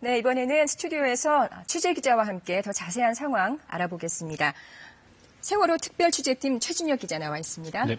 네, 이번에는 스튜디오에서 취재기자와 함께 더 자세한 상황 알아보겠습니다. 세월호 특별취재팀 최진혁 기자 나와 있습니다. 네.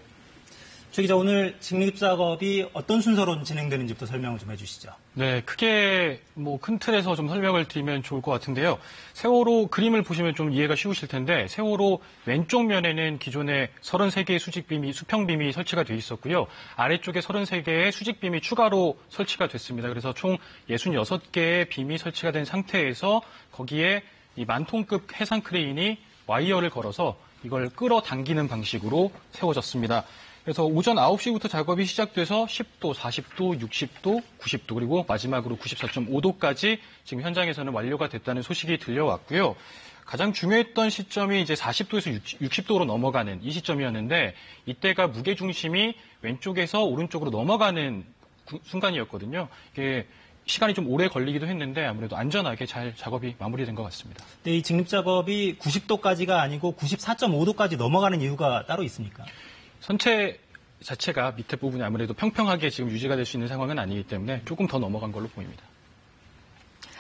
최 기자, 오늘 직립 작업이 어떤 순서로 진행되는지부터 설명을 좀 해주시죠. 네, 크게 큰 틀에서 좀 설명을 드리면 좋을 것 같은데요. 세월호 그림을 보시면 좀 이해가 쉬우실 텐데, 세월호 왼쪽 면에는 기존에 33개의 수직빔이, 수평빔이 설치가 돼 있었고요. 아래쪽에 33개의 수직빔이 추가로 설치가 됐습니다. 그래서 총 66개의 빔이 설치가 된 상태에서 거기에 이 만톤급 해상 크레인이 와이어를 걸어서 이걸 끌어당기는 방식으로 세워졌습니다. 그래서 오전 9시부터 작업이 시작돼서 10도, 40도, 60도, 90도, 그리고 마지막으로 94.5도까지 지금 현장에서는 완료가 됐다는 소식이 들려왔고요. 가장 중요했던 시점이 이제 40도에서 60도로 넘어가는 이 시점이었는데, 이때가 무게중심이 왼쪽에서 오른쪽으로 넘어가는 순간이었거든요. 이게 시간이 좀 오래 걸리기도 했는데 아무래도 안전하게 잘 작업이 마무리된 것 같습니다. 네, 이 직립 작업이 90도까지가 아니고 94.5도까지 넘어가는 이유가 따로 있습니까? 선체 자체가 밑에 부분이 아무래도 평평하게 지금 유지가 될 수 있는 상황은 아니기 때문에 조금 더 넘어간 걸로 보입니다.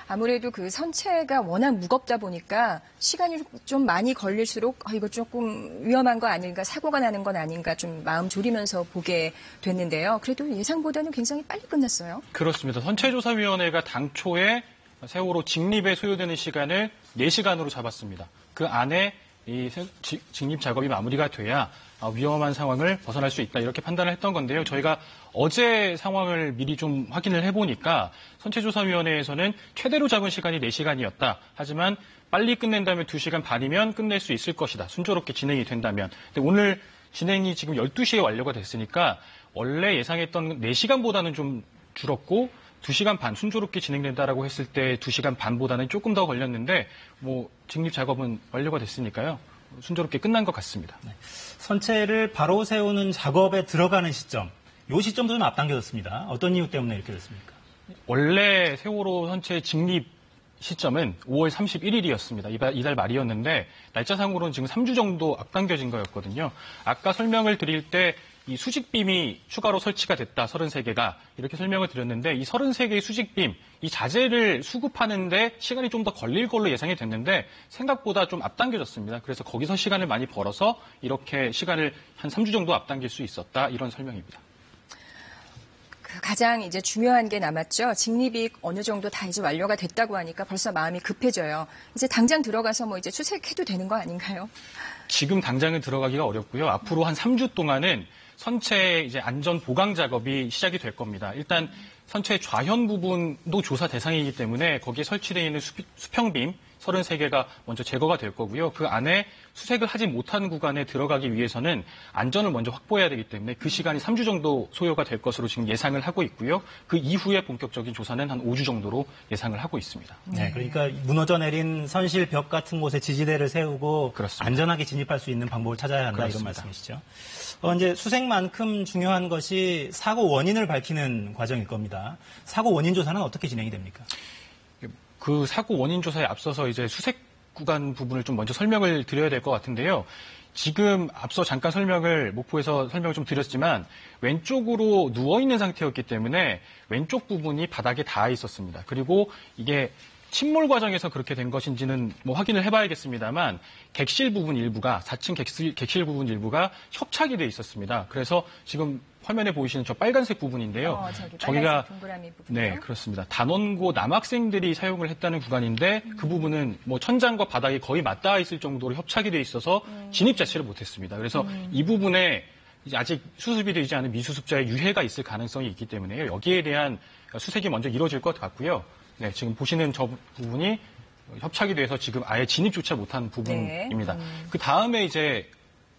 아무래도 그 선체가 워낙 무겁다 보니까 시간이 좀 많이 걸릴수록 이거 조금 위험한 거 아닌가, 사고가 나는 건 아닌가 좀 마음 졸이면서 보게 됐는데요. 그래도 예상보다는 굉장히 빨리 끝났어요. 그렇습니다. 선체조사위원회가 당초에 세월호 직립에 소요되는 시간을 4시간으로 잡았습니다. 그 안에 이 직립 작업이 마무리가 돼야 위험한 상황을 벗어날 수 있다, 이렇게 판단을 했던 건데요. 저희가 어제 상황을 미리 좀 확인을 해보니까 선체조사위원회에서는 최대로 잡은 시간이 4시간이었다. 하지만 빨리 끝낸다면 2시간 반이면 끝낼 수 있을 것이다. 순조롭게 진행이 된다면. 근데 오늘 진행이 지금 12시에 완료가 됐으니까 원래 예상했던 4시간보다는 좀 줄었고 2시간 반 순조롭게 진행된다라고 했을 때 2시간 반보다는 조금 더 걸렸는데 직립 작업은 완료가 됐으니까요. 순조롭게 끝난 것 같습니다. 네. 선체를 바로 세우는 작업에 들어가는 시점, 이 시점도 좀 앞당겨졌습니다. 어떤 이유 때문에 이렇게 됐습니까? 원래 세월호 선체 직립 시점은 5월 31일이었습니다. 이달 말이었는데 날짜상으로는 지금 3주 정도 앞당겨진 거였거든요. 아까 설명을 드릴 때 이 수직빔이 추가로 설치가 됐다, 33개가. 이렇게 설명을 드렸는데 이 33개의 수직빔, 이 자재를 수급하는데 시간이 좀 더 걸릴 걸로 예상이 됐는데 생각보다 좀 앞당겨졌습니다. 그래서 거기서 시간을 많이 벌어서 이렇게 시간을 한 3주 정도 앞당길 수 있었다, 이런 설명입니다. 가장 이제 중요한 게 남았죠. 직립이 어느 정도 다 이제 완료가 됐다고 하니까 벌써 마음이 급해져요. 이제 당장 들어가서 이제 수색해도 되는 거 아닌가요? 지금 당장은 들어가기가 어렵고요. 앞으로 한 3주 동안은 선체 이제 안전 보강 작업이 시작이 될 겁니다. 일단 선체 좌현 부분도 조사 대상이기 때문에 거기에 설치되어 있는 수평빔 33개가 먼저 제거가 될 거고요. 그 안에 수색을 하지 못한 구간에 들어가기 위해서는 안전을 먼저 확보해야 되기 때문에 그 시간이 3주 정도 소요가 될 것으로 지금 예상을 하고 있고요. 그 이후에 본격적인 조사는 한 5주 정도로 예상을 하고 있습니다. 네, 그러니까 무너져 내린 선실 벽 같은 곳에 지지대를 세우고 그렇습니다. 안전하게 진입할 수 있는 방법을 찾아야 한다, 그렇습니다. 이런 말씀이시죠. 이제 수색만큼 중요한 것이 사고 원인을 밝히는 과정일 겁니다. 사고 원인 조사는 어떻게 진행이 됩니까? 그 사고 원인 조사에 앞서서 이제 수색 구간 부분을 좀 먼저 설명을 드려야 될 것 같은데요. 지금 앞서 잠깐 목포에서 설명을 좀 드렸지만 왼쪽으로 누워있는 상태였기 때문에 왼쪽 부분이 바닥에 닿아 있었습니다. 그리고 이게 침몰 과정에서 그렇게 된 것인지는 확인을 해봐야겠습니다만 객실 부분 일부가 4층 객실 부분 일부가 협착이 돼 있었습니다. 그래서 지금 화면에 보이시는 저 빨간색 부분인데요. 저기가 동그라미 부분. 네, 그렇습니다. 단원고 남학생들이 사용을 했다는 구간인데 그 부분은 천장과 바닥이 거의 맞닿아 있을 정도로 협착이 돼 있어서 진입 자체를 못했습니다. 그래서 이 부분에 이제 아직 수습이 되지 않은 미수습자의 유해가 있을 가능성이 있기 때문에요. 여기에 대한 수색이 먼저 이루어질 것 같고요. 네, 지금 보시는 저 부분이 협착이 돼서 지금 아예 진입조차 못한 부분입니다. 네. 그 다음에 이제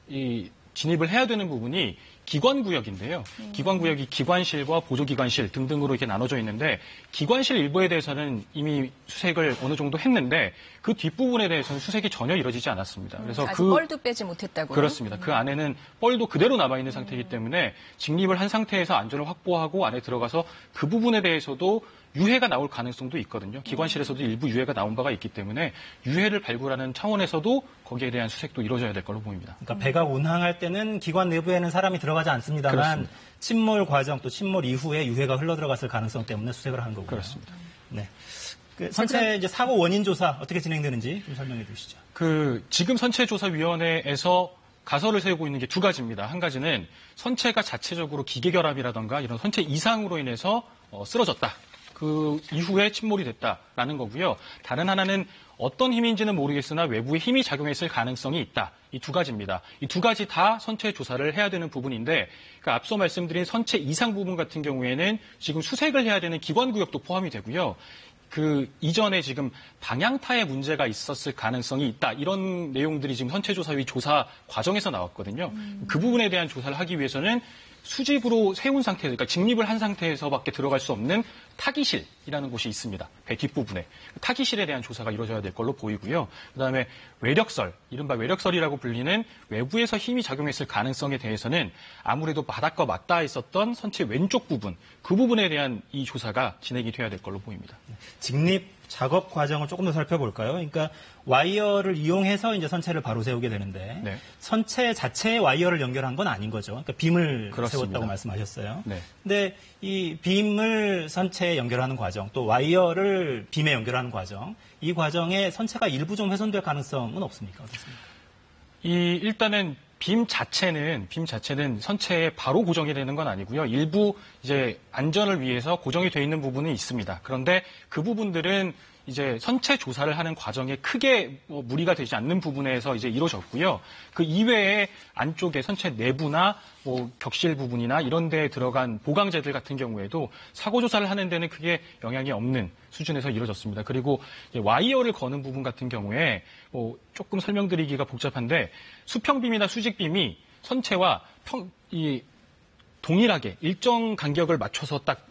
이 진입을 해야 되는 부분이 기관구역인데요. 기관구역이 기관실과 보조기관실 등등으로 이렇게 나눠져 있는데 기관실 일부에 대해서는 이미 수색을 어느 정도 했는데 그 뒷부분에 대해서는 수색이 전혀 이루어지지 않았습니다. 그래서 아직 뻘도 빼지 못했다고요? 그렇습니다. 그 안에는 뻘도 그대로 남아있는 상태이기 때문에 직립을 한 상태에서 안전을 확보하고 안에 들어가서 그 부분에 대해서도 유해가 나올 가능성도 있거든요. 기관실에서도 일부 유해가 나온 바가 있기 때문에 유해를 발굴하는 차원에서도 거기에 대한 수색도 이루어져야 될 걸로 보입니다. 그러니까 배가 운항할 때는 기관 내부에는 사람이 들어가지 않습니다만 그렇습니다. 침몰 과정 또 침몰 이후에 유해가 흘러들어갔을 가능성 때문에 수색을 하는 거고요. 그렇습니다. 네. 그 선체 이제 사고 원인 조사 어떻게 진행되는지 좀 설명해 주시죠. 지금 선체조사위원회에서 가설을 세우고 있는 게 두 가지입니다. 한 가지는 선체가 자체적으로 기계결함이라던가 이런 선체 이상으로 인해서 쓰러졌다. 그 이후에 침몰이 됐다라는 거고요. 다른 하나는 어떤 힘인지는 모르겠으나 외부의 힘이 작용했을 가능성이 있다. 이 두 가지입니다. 이 두 가지 다 선체 조사를 해야 되는 부분인데 그러니까 앞서 말씀드린 선체 이상 부분 같은 경우에는 지금 수색을 해야 되는 기관구역도 포함이 되고요. 그 이전에 지금 방향타에 문제가 있었을 가능성이 있다. 이런 내용들이 지금 선체조사위 조사 과정에서 나왔거든요. 그 부분에 대한 조사를 하기 위해서는 수직으로 세운 상태에서, 그러니까 직립을 한 상태에서밖에 들어갈 수 없는 타기실이라는 곳이 있습니다. 배 뒷부분에. 타기실에 대한 조사가 이루어져야 될 걸로 보이고요. 그다음에 외력설, 이른바 외력설이라고 불리는 외부에서 힘이 작용했을 가능성에 대해서는 아무래도 바닥과 맞닿아 있었던 선체 왼쪽 부분, 그 부분에 대한 이 조사가 진행이 돼야 될 걸로 보입니다. 직립 작업 과정을 조금 더 살펴볼까요? 그러니까 와이어를 이용해서 이제 선체를 바로 세우게 되는데 네. 선체 자체에 와이어를 연결한 건 아닌 거죠. 그러니까 빔을 그렇습니다. 세웠다고 말씀하셨어요. 네. 근데 이 빔을 선체에 연결하는 과정, 또 와이어를 빔에 연결하는 과정, 이 과정에 선체가 일부 좀 훼손될 가능성은 없습니까? 어떻습니까? 일단은 빔 자체는 선체에 바로 고정이 되는 건 아니고요. 일부 이제 안전을 위해서 고정이 돼 있는 부분은 있습니다. 그런데 그 부분들은 이제 선체 조사를 하는 과정에 크게 무리가 되지 않는 부분에서 이제 이루어졌고요. 그 이외에 안쪽에 선체 내부나 격실 부분이나 이런 데에 들어간 보강재들 같은 경우에도 사고 조사를 하는 데는 크게 영향이 없는 수준에서 이루어졌습니다. 그리고 와이어를 거는 부분 같은 경우에 조금 설명드리기가 복잡한데 수평빔이나 수직빔이 선체와 동일하게 일정 간격을 맞춰서 딱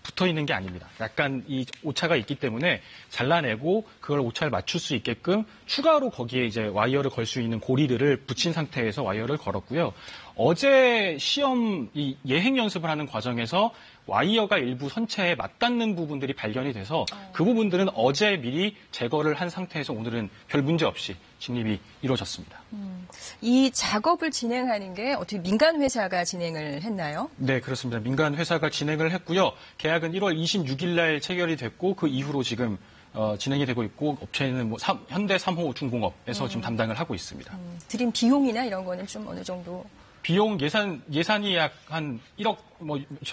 붙어 있는 게 아닙니다. 약간 이 오차가 있기 때문에 잘라내고 그걸 오차를 맞출 수 있게끔 추가로 거기에 이제 와이어를 걸 수 있는 고리들을 붙인 상태에서 와이어를 걸었고요. 어제 시험 예행 연습을 하는 과정에서 와이어가 일부 선체에 맞닿는 부분들이 발견이 돼서 그 부분들은 어제 미리 제거를 한 상태에서 오늘은 별 문제 없이 직립이 이루어졌습니다. 이 작업을 진행하는 게 어떻게 민간 회사가 진행을 했나요? 네, 그렇습니다. 민간 회사가 진행을 했고요. 계약은 1월 26일 날 체결이 됐고 그 이후로 지금 진행이 되고 있고 업체는 현대 3호 중공업에서 지금 담당을 하고 있습니다. 들인 비용이나 이런 거는 좀 어느 정도? 비용 예산이 약 한 1억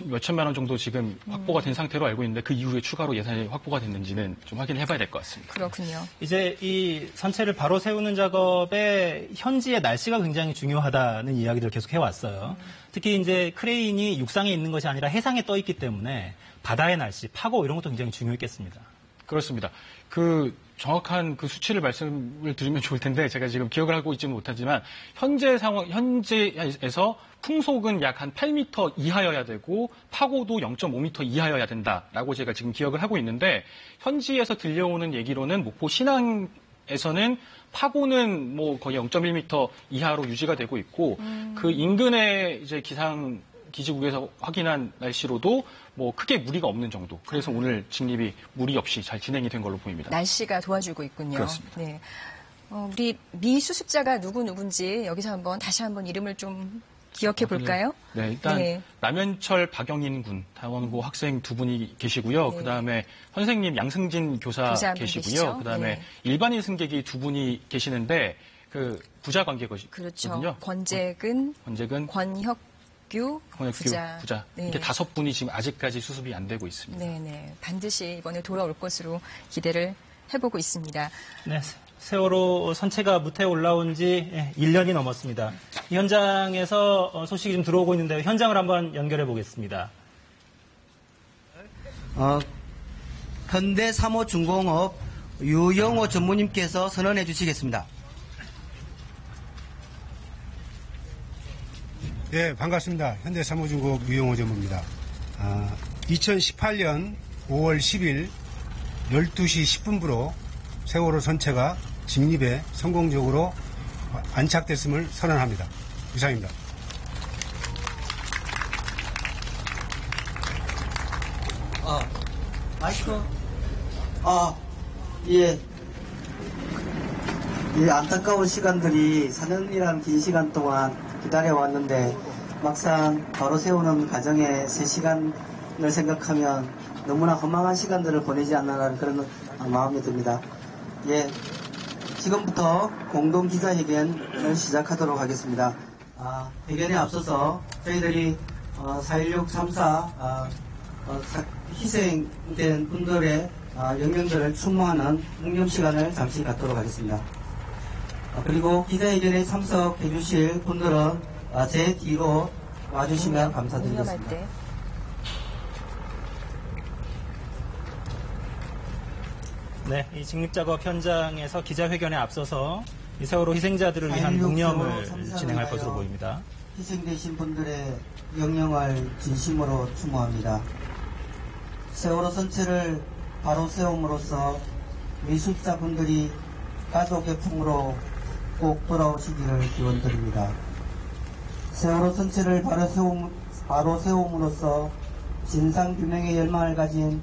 몇천만 원 정도 지금 확보가 된 상태로 알고 있는데 그 이후에 추가로 예산이 확보가 됐는지는 좀 확인해 봐야 될 것 같습니다. 그렇군요. 이제 이 선체를 바로 세우는 작업에 현지의 날씨가 굉장히 중요하다는 이야기를 계속 해왔어요. 특히 이제 크레인이 육상에 있는 것이 아니라 해상에 떠 있기 때문에 바다의 날씨, 파고 이런 것도 굉장히 중요했겠습니다. 그렇습니다. 정확한 그 수치를 말씀을 드리면 좋을 텐데 제가 지금 기억을 하고 있지는 못하지만 현재에서 풍속은 약 한 8m 이하여야 되고 파고도 0.5m 이하여야 된다라고 제가 지금 기억을 하고 있는데 현지에서 들려오는 얘기로는 목포 신항에서는 파고는 거의 0.1m 이하로 유지가 되고 있고 그 인근의 이제 기지국에서 확인한 날씨로도 크게 무리가 없는 정도. 그래서 오늘 직립이 무리 없이 잘 진행이 된 걸로 보입니다. 날씨가 도와주고 있군요. 그렇습니다. 네. 우리 미 수습자가 누군지 여기서 다시 한번 이름을 좀 기억해 볼까요? 네, 일단 남현철 박영인 군 당원고 학생 두 분이 계시고요. 네. 그다음에 선생님 양승진 교사 계시고요. 계시죠? 그다음에 네. 일반인 승객이 두 분이 계시는데 그 부자 관계거든요. 그렇죠. 권재근, 권혁규 부자. 네. 이렇게 5분이 지금 아직까지 수습이 안 되고 있습니다. 네. 반드시 이번에 돌아올 것으로 기대를 해보고 있습니다. 네. 세월호 선체가 무태에 올라온 지 1년이 넘었습니다. 이 현장에서 소식이 좀 들어오고 있는데 현장을 한번 연결해 보겠습니다. 현대 3호 중공업 유영호 전무님께서 선언해 주시겠습니다. 네, 반갑습니다. 현대 3호 중공업 유영호 전무입니다. 2018년 5월 10일 12시 10분부로 세월호 선체가 직립에 성공적으로 안착됐음을 선언합니다. 이상입니다. 마이크. 예. 이 안타까운 시간들이 4년이라는 긴 시간 동안 기다려왔는데 막상 바로 세우는 과정에 3시간을 생각하면 너무나 허망한 시간들을 보내지 않나라는 그런 마음이 듭니다. 예, 지금부터 공동 기자회견을 시작하도록 하겠습니다. 회견에 앞서서 저희들이 4.16 참사 희생된 분들의 영령들을 추모하는 묵념 시간을 잠시 갖도록 하겠습니다. 그리고 기자회견에 참석해 주실 분들은 제 뒤로 와주시면 감사드리겠습니다. 네, 이 직립작업 현장에서 기자회견에 앞서서 이 세월호 희생자들을 위한 묵념을 진행할 것으로 보입니다. 희생되신 분들의 영령을 진심으로 추모합니다. 세월호 선체를 바로 세움으로써 미술자분들이 가족의 품으로 꼭 돌아오시기를 기원드립니다. 세월호 선체를 바로 세움으로써 진상규명의 열망을 가진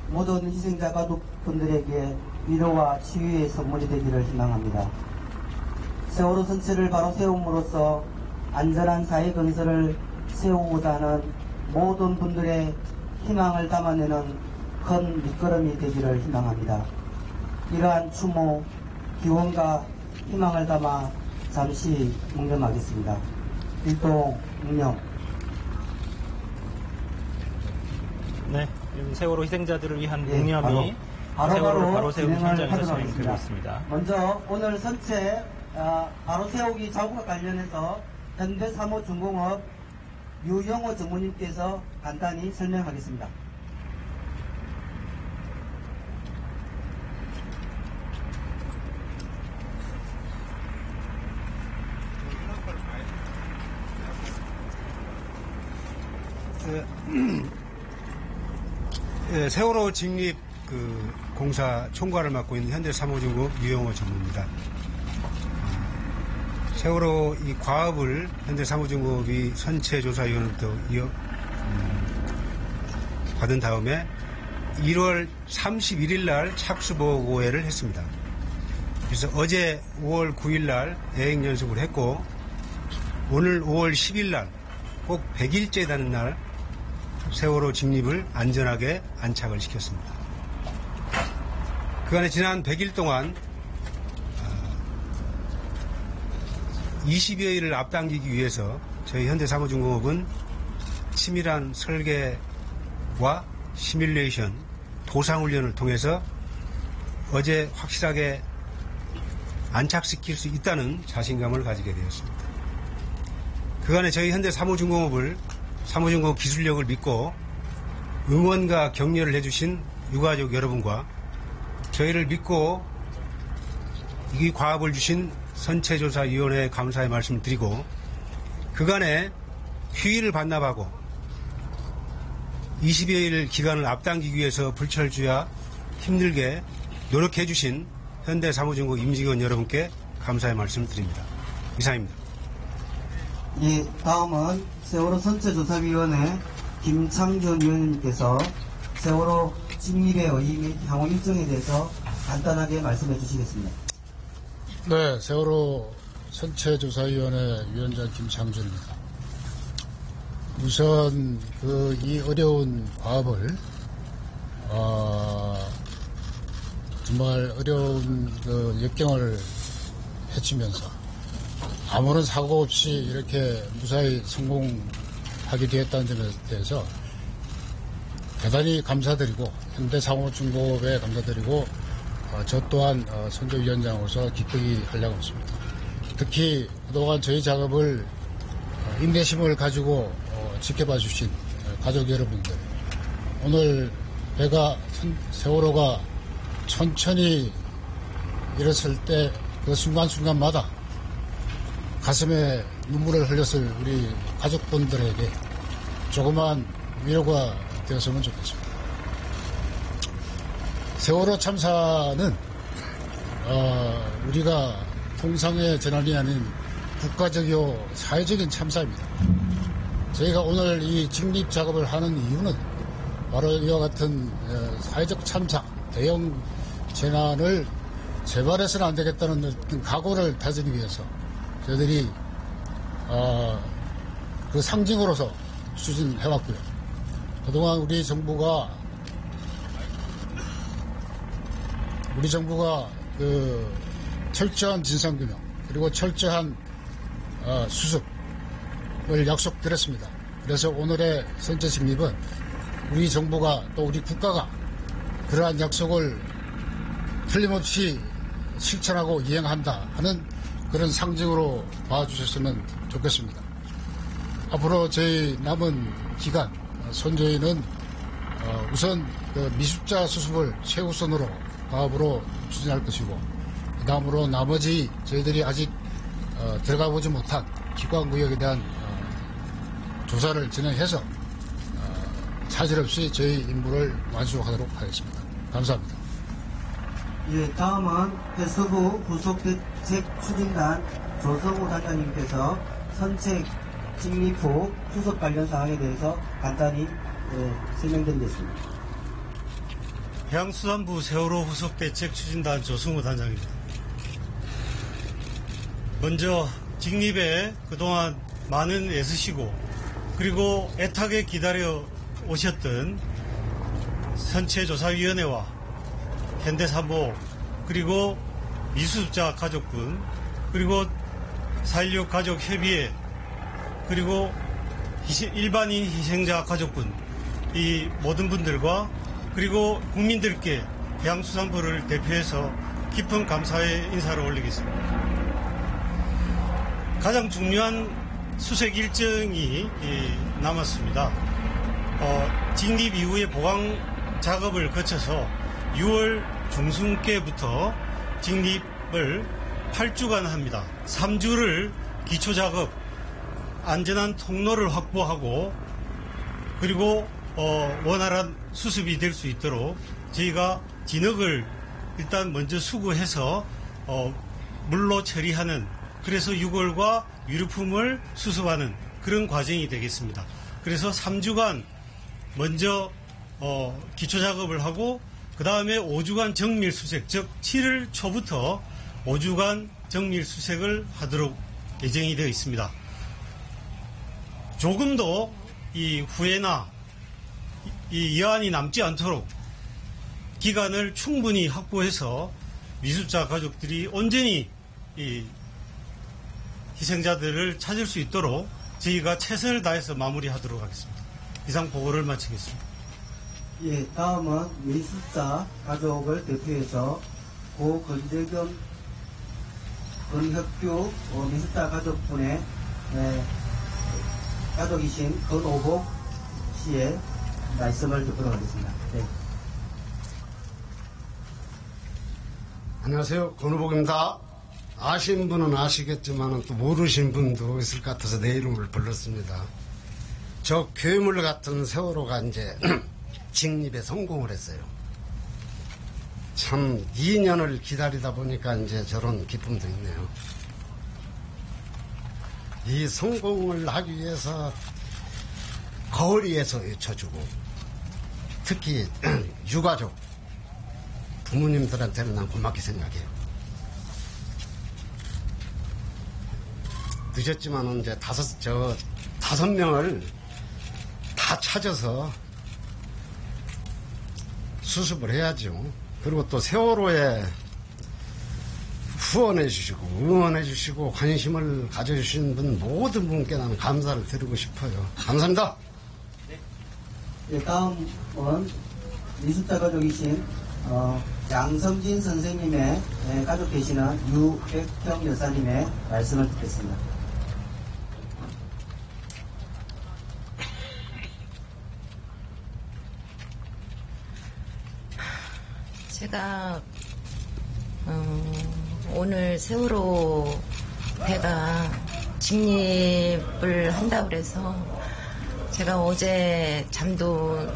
모든 희생자 가족분들에게 위로와 치유의 선물이 되기를 희망합니다. 세월호 선체를 바로 세움으로써 안전한 사회 건설을 세우고자 하는 모든 분들의 희망을 담아내는 큰 밑거름이 되기를 희망합니다. 이러한 추모, 기원과 희망을 담아 잠시 묵념하겠습니다. 일동 묵념. 네, 세월호 희생자들을 위한 묵념이 세월호를 바로 세운 현장에서 진행되고 있습니다. 먼저 오늘 선체 바로 세우기 작업과 관련해서 현대사무중공업 유영호 전무님께서 간단히 설명하겠습니다. 세월호 직립 공사 총괄을 맡고 있는 현대사무중공업 유영호 전무입니다. 세월호 이 과업을 현대사무중공업이 선체조사위원회부터 받은 다음에 1월 31일 날 착수보고회를 했습니다. 그래서 어제 5월 9일 날 대행연습을 했고 오늘 5월 10일 날 꼭 100일째 되는 날 세월호 직립을 안전하게 안착을 시켰습니다. 그간에 지난 100일 동안 20여일을 앞당기기 위해서 저희 현대사무중공업은 치밀한 설계와 시뮬레이션, 도상훈련을 통해서 어제 확실하게 안착시킬 수 있다는 자신감을 가지게 되었습니다. 그간에 저희 현대사무중공업을 사무중공업 기술력을 믿고 응원과 격려를 해주신 유가족 여러분과 저희를 믿고 이 과업을 주신 선체조사위원회에 감사의 말씀을 드리고 그간에 휴일을 반납하고 20여일 기간을 앞당기기 위해서 불철주야 힘들게 노력해 주신 현대사무중공업 임직원 여러분께 감사의 말씀을 드립니다. 이상입니다. 예, 다음은 세월호 선체조사위원회 김창준 위원님께서 세월호 직립의 의의 및 향후 일정에 대해서 간단하게 말씀해 주시겠습니다. 네, 세월호 선체조사위원회 위원장 김창준입니다. 우선 이 어려운 과업을 정말 어려운 역경을 헤치면서 아무런 사고 없이 이렇게 무사히 성공하게 되었다는 점에 대해서 대단히 감사드리고 현대사무중공업에 감사드리고 저 또한 선조위원장으로서 기쁘게 하려고 했습니다. 특히 그동안 저희 작업을 인내심을 가지고 지켜봐 주신 가족 여러분들, 오늘 세월호가 천천히 일었을 때 그 순간순간마다 가슴에 눈물을 흘렸을 우리 가족분들에게 조그만 위로가 되었으면 좋겠습니다. 세월호 참사는 우리가 통상의 재난이 아닌 국가적이요 사회적인 참사입니다. 저희가 오늘 이 직립 작업을 하는 이유는 바로 이와 같은 사회적 참사, 대형 재난을 재발해서는 안 되겠다는 어떤 각오를 다지기 위해서 저희들이 그 상징으로서 추진해왔고요. 그동안 우리 정부가 그 철저한 진상규명 그리고 철저한 수습을 약속드렸습니다. 그래서 오늘의 선체 직립은 우리 정부가 또 우리 국가가 그러한 약속을 틀림없이 실천하고 이행한다 하는 그런 상징으로 봐주셨으면 좋겠습니다. 앞으로 저희 남은 기간 선조위는 우선 그 미수자 수습을 최우선으로 과업으로 추진할 것이고 그 다음으로 나머지 저희들이 아직 들어가 보지 못한 기관구역에 대한 조사를 진행해서 차질 없이 저희 임무를 완수하도록 하겠습니다. 감사합니다. 예, 다음은 해수부 후속대책 추진단 조성우 단장님께서 선책 직립 후 수습 관련 사항에 대해서 간단히 설명드리겠습니다. 해양수산부 세월호 후속대책 추진단 조승우 단장입니다. 먼저 직립에 그동안 많은 애쓰시고 그리고 애타게 기다려 오셨던 선체조사위원회와 현대사모 그리고 미수습자 가족분 그리고 4.16 가족협의회 그리고 일반인 희생자 가족분 이 모든 분들과 그리고 국민들께 해양수산부를 대표해서 깊은 감사의 인사를 올리겠습니다. 가장 중요한 수색 일정이 남았습니다. 직립 이후의 보강 작업을 거쳐서 6월 중순께부터 직립을 8주간 합니다. 3주를 기초작업, 안전한 통로를 확보하고 그리고 원활한 수습이 될 수 있도록 저희가 진흙을 일단 먼저 수거해서 물로 처리하는 그래서 유골과 유류품을 수습하는 그런 과정이 되겠습니다. 그래서 3주간 먼저 기초작업을 하고 그 다음에 5주간 정밀수색 즉 7월 초부터 5주간 정밀수색을 하도록 예정이 되어 있습니다. 조금도 이 후회나 이 여한이 남지 않도록 기간을 충분히 확보해서 미수자 가족들이 온전히 이 희생자들을 찾을 수 있도록 저희가 최선을 다해서 마무리하도록 하겠습니다. 이상 보고를 마치겠습니다. 예, 다음은 미수자 가족을 대표해서 고 건재겸 건혁규 미수자 가족분의 가족이신 건오복 씨의 말씀을 듣도록 하겠습니다. 네. 안녕하세요. 건오복입니다. 아시는 분은 아시겠지만 또 모르신 분도 있을 것 같아서 내 이름을 불렀습니다. 저 괴물 같은 세월호가 이제 직립에 성공을 했어요. 참 2년을 기다리다 보니까 이제 저런 기쁨도 있네요. 이 성공을 하기 위해서 거리에서 외쳐주고 특히 유가족 부모님들한테는 난 고맙게 생각해요. 늦었지만 이제 다섯 명을 다 찾아서 수습을 해야죠. 그리고 또 세월호에 후원해 주시고 응원해 주시고 관심을 가져주신 분 모든 분께 나는 감사를 드리고 싶어요. 감사합니다. 네, 다음은 미수자 가족이신 양성진 선생님의 가족 되시는 유백경 여사님의 말씀을 듣겠습니다. 제가 오늘 세월호 배가 직립을 한다고 그래서 제가 어제 잠도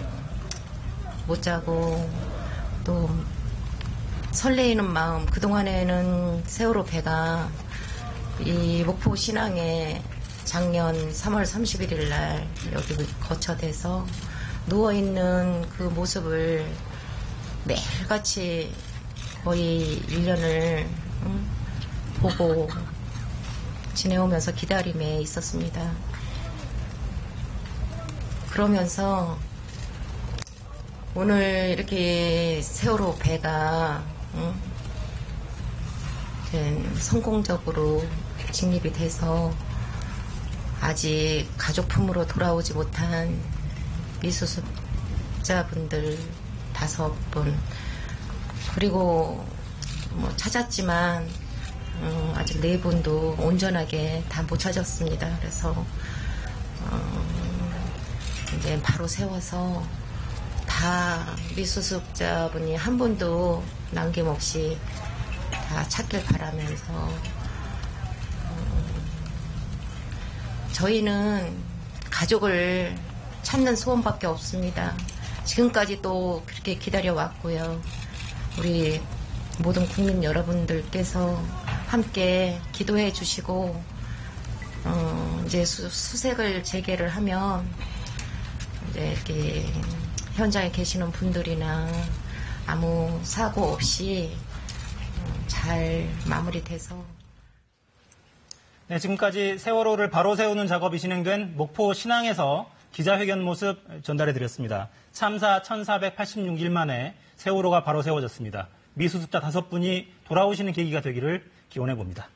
못 자고 또 설레이는 마음, 그동안에는 세월호 배가 이 목포 신항에 작년 3월 31일 날 여기 거처돼서 누워있는 그 모습을 매일같이 거의 1년을 보고 지내오면서 기다림에 있었습니다. 그러면서 오늘 이렇게 세월호 배가 성공적으로 직립이 돼서 아직 가족품으로 돌아오지 못한 미수습자분들 5분, 그리고 뭐 찾았지만 아직 4분도 온전하게 다 못 찾았습니다. 그래서 이제 바로 세워서 다 미수습자분이 한 분도 남김없이 다 찾길 바라면서 저희는 가족을 찾는 소원밖에 없습니다. 지금까지 또 그렇게 기다려왔고요. 우리 모든 국민 여러분들께서 함께 기도해 주시고 이제 수색을 재개를 하면 이제 이렇게 현장에 계시는 분들이나 아무 사고 없이 잘 마무리돼서. 네, 지금까지 세월호를 바로 세우는 작업이 진행된 목포 신항에서 기자회견 모습 전달해드렸습니다. 참사 1486일 만에 세월호가 바로 세워졌습니다. 미수습자 5분이 돌아오시는 계기가 되기를 기원해봅니다.